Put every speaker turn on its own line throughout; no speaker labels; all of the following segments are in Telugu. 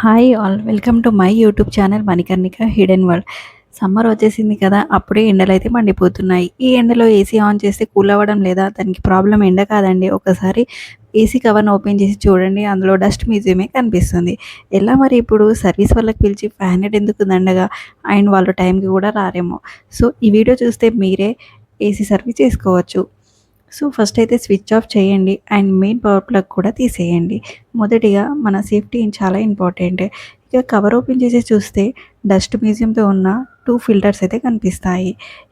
Hi all welcome to my YouTube channel Manikarnika hidden world. Summer వచ్చేసింది కదా, అప్పుడే ఎండలైతే మండిపోతున్నాయి. ఈ ఎండలో ఏసీ ఆన్ చేస్తే కూల్ అవ్వడం లేదా? దానికి ప్రాబ్లం ఎండ కాదండి. ఒకసారి ఏసీ కవర్‌ని ఓపెన్ చేసి చూడండి, అందులో డస్ట్ మ్యూజియమే కనిపిస్తుంది. ఎలా మరి ఇప్పుడు సర్వీస్ వాళ్ళకి పిలిచి ఫ్యాన్ హెడ్ ఎందుకు దండగా? అండ్ వాళ్ళు టైంకి కూడా రారేమో. సో ఈ వీడియో చూస్తే మీరే ఏసీ సర్వీస్ చేసుకోవచ్చు. సో ఫస్ట్ అయితే స్విచ్ ఆఫ్ చేయండి అండ్ మెయిన్ పవర్ ప్లగ్ కూడా తీసేయండి. మొదటిగా మన సేఫ్టీ చాలా ఇంపార్టెంట్. ఇక కవర్ ఓపెన్ చేసి చూస్తే డస్ట్ మ్యూజియంతో ఉన్న 2 ఫిల్టర్స్ అయితే కనిపిస్తాయి.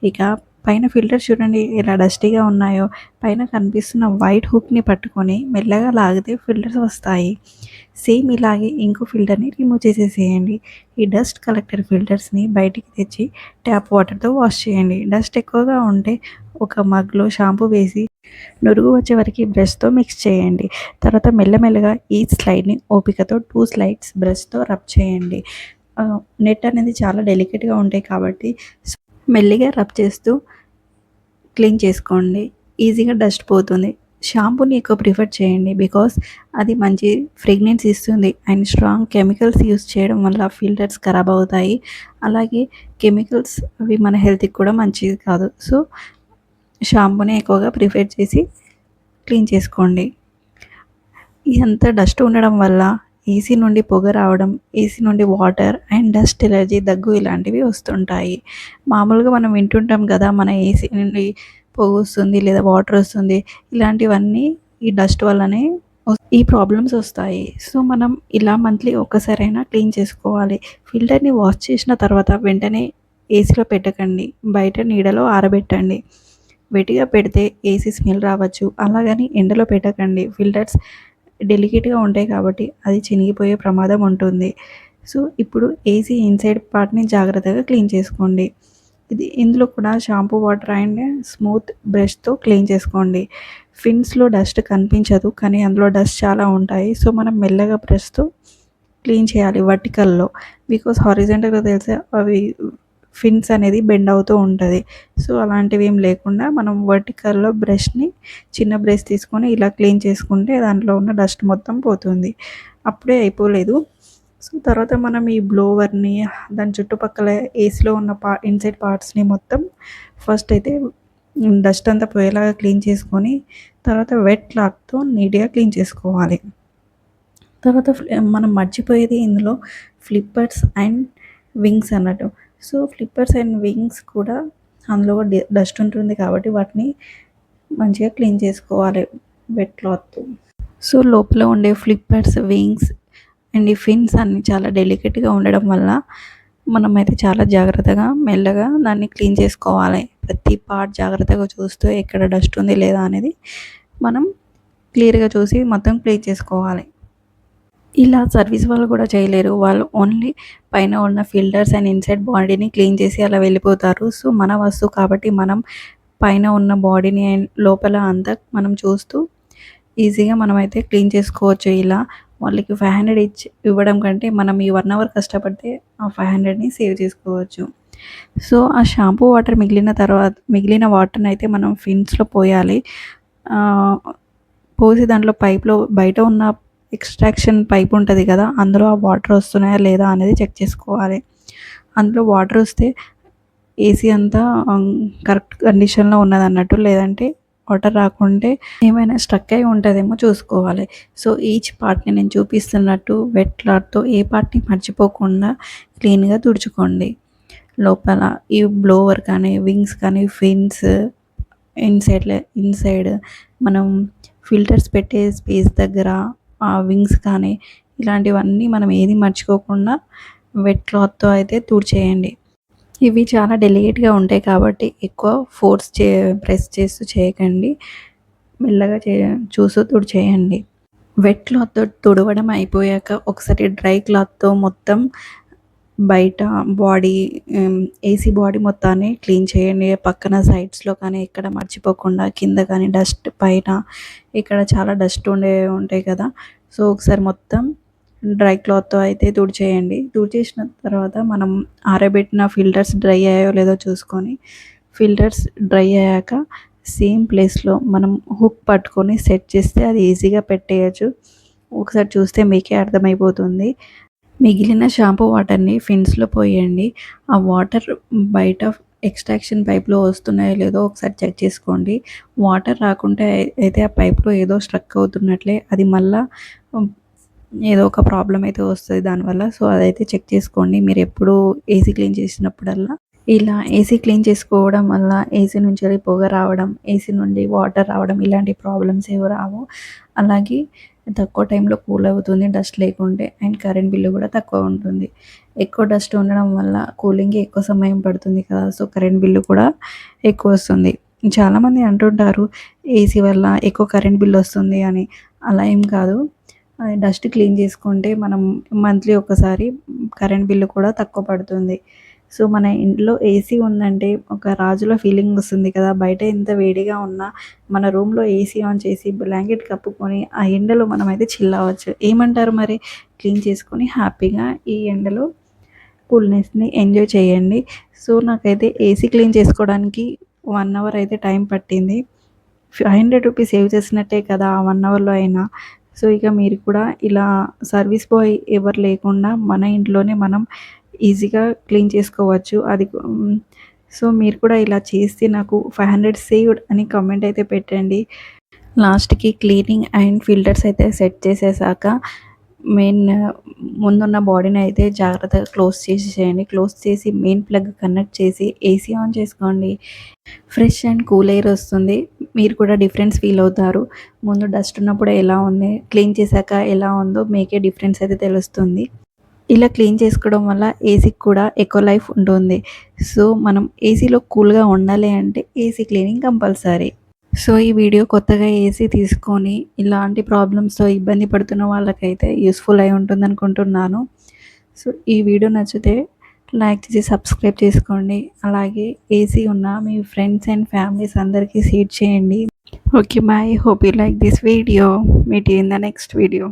ఇక పైన ఫిల్టర్స్ చూడండి ఎలా డస్టీగా ఉన్నాయో. పైన కనిపిస్తున్న వైట్ హుక్ని పట్టుకొని మెల్లగా లాగితే ఫిల్టర్స్ వస్తాయి. సేమ్ ఇలాగే ఇంకో ఫిల్టర్ని రిమూవ్ చేసేసేయండి. ఈ డస్ట్ కలెక్టర్ ఫిల్టర్స్ని బయటికి తెచ్చి ట్యాప్ వాటర్తో వాష్ చేయండి. డస్ట్ ఎక్కువగా ఉంటే ఒక మగ్లో షాంపూ వేసి నురుగు వచ్చే వరకు బ్రష్తో మిక్స్ చేయండి. తర్వాత మెల్లమెల్లగా ఈ స్లైడ్ని ఓపికతో 2 స్లైడ్స్ బ్రష్తో రబ్ చేయండి. నెట్ అనేది చాలా డెలికేట్గా ఉంటాయి కాబట్టి మెల్లిగా రబ్ చేస్తూ క్లీన్ చేసుకోండి. ఈజీగా డస్ట్ పోతుంది. షాంపూని ఎక్కువ ప్రిఫర్ చేయండి బికాస్ అది మంచి ఫ్రేగ్రెన్స్ ఇస్తుంది అండ్ స్ట్రాంగ్ కెమికల్స్ యూస్ చేయడం వల్ల ఫిల్టర్స్ ఖరాబ్ అవుతాయి. అలాగే కెమికల్స్ అవి మన హెల్త్కి కూడా మంచిది కాదు. సో షాంపూని ఎక్కువగా ప్రిఫర్ చేసి క్లీన్ చేసుకోండి. ఇదంతా డస్ట్ ఉండడం వల్ల ఏసీ నుండి పొగ రావడం, ఏసీ నుండి వాటర్ అండ్ డస్ట్ ఎలర్జీ, దగ్గు ఇలాంటివి వస్తుంటాయి. మామూలుగా మనం వింటుంటాం కదా, మన ఏసీ నుండి పొగ వస్తుంది లేదా వాటర్ వస్తుంది. ఇలాంటివన్నీ ఈ డస్ట్ వల్లనే ఈ ప్రాబ్లమ్స్ వస్తాయి. సో మనం ఇలా మంత్లీ ఒక్కసారైనా క్లీన్ చేసుకోవాలి. ఫిల్టర్ని వాష్ చేసిన తర్వాత వెంటనే ఏసీలో పెట్టకండి. బయట నీడలో ఆరబెట్టండి. వెట్టిగా పెడితే ఏసీ స్మెల్ రావచ్చు. అలాగని ఎండలో పెట్టకండి. ఫిల్టర్స్ డెలికేట్గా ఉంటాయి కాబట్టి అది చినిగిపోయే ప్రమాదం ఉంటుంది. సో ఇప్పుడు ఏసీ ఇన్సైడ్ పార్ట్ని జాగ్రత్తగా క్లీన్ చేసుకోండి. ఇందులో కూడా షాంపూ వాటర్ అండ్ స్మూత్ బ్రష్తో క్లీన్ చేసుకోండి. ఫిన్స్లో డస్ట్ కనిపించదు కానీ అందులో డస్ట్ చాలా ఉంటాయి. సో మనం మెల్లగా బ్రష్తో క్లీన్ చేయాలి వర్టికల్లో. బికాస్ హారిజాంటల్గా తెలిసే అవి ఫిన్స్ అనేది బెండ్ అవుతూ ఉంటుంది. సో అలాంటివి ఏం లేకుండా మనం వర్టికల్లో బ్రష్ని చిన్న బ్రష్ తీసుకొని ఇలా క్లీన్ చేసుకుంటే దాంట్లో ఉన్న డస్ట్ మొత్తం పోతుంది. అప్పుడే అయిపోలేదు. సో తర్వాత మనం ఈ బ్లోవర్ని దాని చుట్టుపక్కల ఏసీలో ఉన్న ఇన్సైడ్ పార్ట్స్ని మొత్తం ఫస్ట్ అయితే డస్ట్ అంతా పోయేలాగా క్లీన్ చేసుకొని తర్వాత వెట్ క్లాత్తో నీట్గా క్లీన్ చేసుకోవాలి. తర్వాత మనం మర్చిపోయేది ఇందులో ఫ్లిప్పర్స్ అండ్ వింగ్స్ అన్నట్టు. సో ఫ్లిప్పర్స్ అండ్ వింగ్స్ కూడా అందులో డస్ట్ ఉంటుంది కాబట్టి వాటిని మంచిగా క్లీన్ చేసుకోవాలి వెట్ క్లాత్తో. సో లోపల ఉండే ఫ్లిప్పర్స్, వింగ్స్ అండ్ ఈ ఫిన్స్ అన్నీ చాలా డెలికేట్గా ఉండడం వల్ల మనమైతే చాలా జాగ్రత్తగా మెల్లగా దాన్ని క్లీన్ చేసుకోవాలి. ప్రతి పార్ట్ జాగ్రత్తగా చూస్తూ ఎక్కడ డస్ట్ ఉంది లేదా అనేది మనం క్లియర్గా చూసి మొత్తం క్లీన్ చేసుకోవాలి. ఇలా సర్వీస్ వాళ్ళు కూడా చేయలేరు. వాళ్ళు ఓన్లీ పైన ఉన్న ఫిల్టర్స్ అండ్ ఇన్సైడ్ బాడీని క్లీన్ చేసి అలా వెళ్ళిపోతారు. సో మన వస్తువు కాబట్టి మనం పైన ఉన్న బాడీని అండ్ లోపల అంతా మనం చూస్తూ ఈజీగా మనమైతే క్లీన్ చేసుకోవచ్చు. ఇలా వాళ్ళకి 500 ఇవ్వడం కంటే మనం ఈ 1 అవర్ కష్టపడితే ఆ 500ని సేవ్ చేసుకోవచ్చు. సో ఆ షాంపూ వాటర్ మిగిలిన వాటర్ని అయితే మనం ఫిన్స్లో పోయాలి. పోసి దాంట్లో పైప్లో బయట ఉన్న ఎక్స్ట్రాక్షన్ పైప్ ఉంటుంది కదా, అందులో ఆ వాటర్ వస్తున్నాయా లేదా అనేది చెక్ చేసుకోవాలి. అందులో వాటర్ వస్తే ఏసీ అంతా కరెక్ట్ కండిషన్లో ఉన్నదన్నట్టు. లేదంటే వాటర్ రాకుంటే ఏమైనా స్ట్రక్ అయి ఉంటుందేమో చూసుకోవాలి. సో ఈచ్ పార్ట్ని నేను చూపిస్తున్నట్టు వెట్ క్లాత్తో ఏ పార్ట్ని మర్చిపోకుండా క్లీన్గా తుడుచుకోండి. లోపల ఈ బ్లోవర్ కానీ, వింగ్స్ కానీ, ఫిన్స్, ఇన్సైడ్ మనం ఫిల్టర్స్ పెట్టే స్పేస్ దగ్గర ఆ వింగ్స్ కానీ ఇలాంటివన్నీ మనం ఏది మర్చిపోకుండా వెట్ క్లాత్తో అయితే తుడిచేయండి. ఇవి చాలా డెలికేట్గా ఉంటాయి కాబట్టి ఎక్కువ ప్రెస్ చేస్తూ చేయకండి. మెల్లగా చూస్తూ తుడిచేయండి. వెట్ క్లాత్తో తుడవడం అయిపోయాక ఒకసారి డ్రై క్లాత్తో మొత్తం బయట బాడీ, ఏసీ బాడీ మొత్తాన్ని క్లీన్ చేయండి. పక్కన సైడ్స్లో కానీ ఎక్కడ మర్చిపోకుండా, కింద కానీ డస్ట్ పైన ఇక్కడ చాలా డస్ట్ ఉంటాయి కదా. సో ఒకసారి మొత్తం డ్రై క్లాత్తో అయితే తుడిచేయండి. తుడిచేసిన తర్వాత మనం ఆరబెట్టిన ఫిల్టర్స్ డ్రై అయ్యాయో లేదో చూసుకొని, ఫిల్టర్స్ డ్రై అయ్యాక సేమ్ ప్లేస్లో మనం హుక్ పట్టుకొని సెట్ చేస్తే అది ఈజీగా పెట్టేయచ్చు. ఒకసారి చూస్తే మీకే అర్థమైపోతుంది. మిగిలిన షాంపూ వాటర్‌ని ఫిన్స్‌లో పోయండి. ఆ వాటర్ బయట ఎక్స్‌ట్రాక్షన్ పైప్‌లో వస్తున్నాయో లేదో ఒకసారి చెక్ చేసుకోండి. వాటర్ రాకుంటే అయితే ఆ పైప్‌లో ఏదో స్ట్రక్ అవుతున్నట్లే అది మళ్ళా హ్మ్, ఏదో ఒక ప్రాబ్లమ్ అయితే వస్తది దానివల్ల. సో, అదైతే చెక్ చేసుకోండి మీరెప్పుడు ఏసీ క్లీన్ చేసినప్పుడల్లా. ఇలా ఏసీ క్లీన్ చేసుకోవడం వల్ల ఏసీ నుంచెల్లి పొగ రావడం, ఏసీ నుండి వాటర్ రావడం ఇలాంటి ప్రాబ్లమ్స్ ఏవి రావు. అలాగే తక్కువ టైంలో కూల్ అవుతుంది డస్ట్ లేకుంటే. అండ్ కరెంట్ బిల్లు కూడా తక్కువ ఉంటుంది. ఎక్కువ డస్ట్ ఉండడం వల్ల కూలింగ్‌కి ఎక్కువ సమయం పడుతుంది కదా! సో, కరెంట్ బిల్లు కూడా ఎక్కువొస్తుంది. చాలామంది అంటుంటారు ఏసీ వల్ల ఎక్కువ కరెంట్ బిల్లొస్తుంది అని. అలా ఏం కాదు. డస్ట్ క్లీన్ చేసుకుంటే మనం మంత్లీ ఒకసారి కరెంట్ బిల్లు కూడా తక్కువ పడుతుంది. సో, మన ఇంట్లో ఏసీ ఉందంటే ఒక రాజుల ఫీలింగ్ వస్తుంది కదా! బయట ఎంత వేడిగా ఉన్నా మన రూమ్‌లో ఏసీ ఆన్ చేసి బ్లాంకెట్ కప్పుకొని ఆ ఎండలో మనమైతే చిల్ అవ్వచ్చు. ఏమంటారు మరి? క్లీన్ చేసుకొని హ్యాపీగా ఈ ఎండలో కూల్‌నెస్‌ని ఎంజాయ్ చేయండి. సో, నాకైతే ఏసీ క్లీన్ చేసుకోవడానికి 1 అవర్ అయితే టైం పట్టింది. రూ. 500 సేవ్ చేసినట్టే కదా! ఆ 1 అవర్‌లో అయినా. సో, ఇక మీరు కూడా ఇలా సర్వీస్ బాయ్ ఎవరు లేకుండా మన ఇంట్లోనే మనం ఈజీగా క్లీన్ చేసుకోవచ్చు. సో, మీరు కూడా ఇలా చేస్తే నాకు 500 సేవ్డ్ అని కామెంట్ అయితే పెట్టండి. లాస్ట్‌కి క్లీనింగ్ అండ్ ఫిల్టర్స్ అయితే సెట్ చేసేసాక మెయిన్ ముందున్న బాడీని అయితే జాగ్రత్తగా క్లోజ్ చేసేసేయండి. క్లోజ్ చేసి మెయిన్ ప్లగ్ కనెక్ట్ చేసి ఏసీ ఆన్ చేసుకోండి. ఫ్రెష్ అండ్ కూల్ ఎయిర్ వస్తుంది. మీరు కూడా డిఫరెన్స్ ఫీల్ అవుతారు. ముందు డస్ట్ ఉన్నప్పుడు ఎలా ఉంది, క్లీన్ చేశాక ఎలా ఉందో మీకే డిఫరెన్స్ అయితే తెలుస్తుంది. ఇలా క్లీన్ చేసుకోవడం వల్ల ఏసీకి కూడా ఎక్కువ లైఫ్ ఉంటుంది. సో, మనం ఏసీలో కూల్‌గా ఉండాలి అంటే ఏసీ క్లీనింగ్ కంపల్సరీ. సో, ఈ వీడియో కొత్తగా ఏసీ తీసుకొని ఇలాంటి ప్రాబ్లమ్స్‌తో ఇబ్బంది పడుతున్న వాళ్ళకైతే యూస్‌ఫుల్ అయి ఉంటుందనుకుంటున్నాను. సో, ఈ వీడియో నచ్చితే లైక్ చేసి సబ్స్క్రైబ్ చేసుకోండి. అలాగే ఏసీ ఉన్న మీ ఫ్రెండ్స్ అండ్ ఫ్యామిలీస్ అందరికీ షేర్ చేయండి. Okay. Bye. Hope you like this video. Meet you in the next video.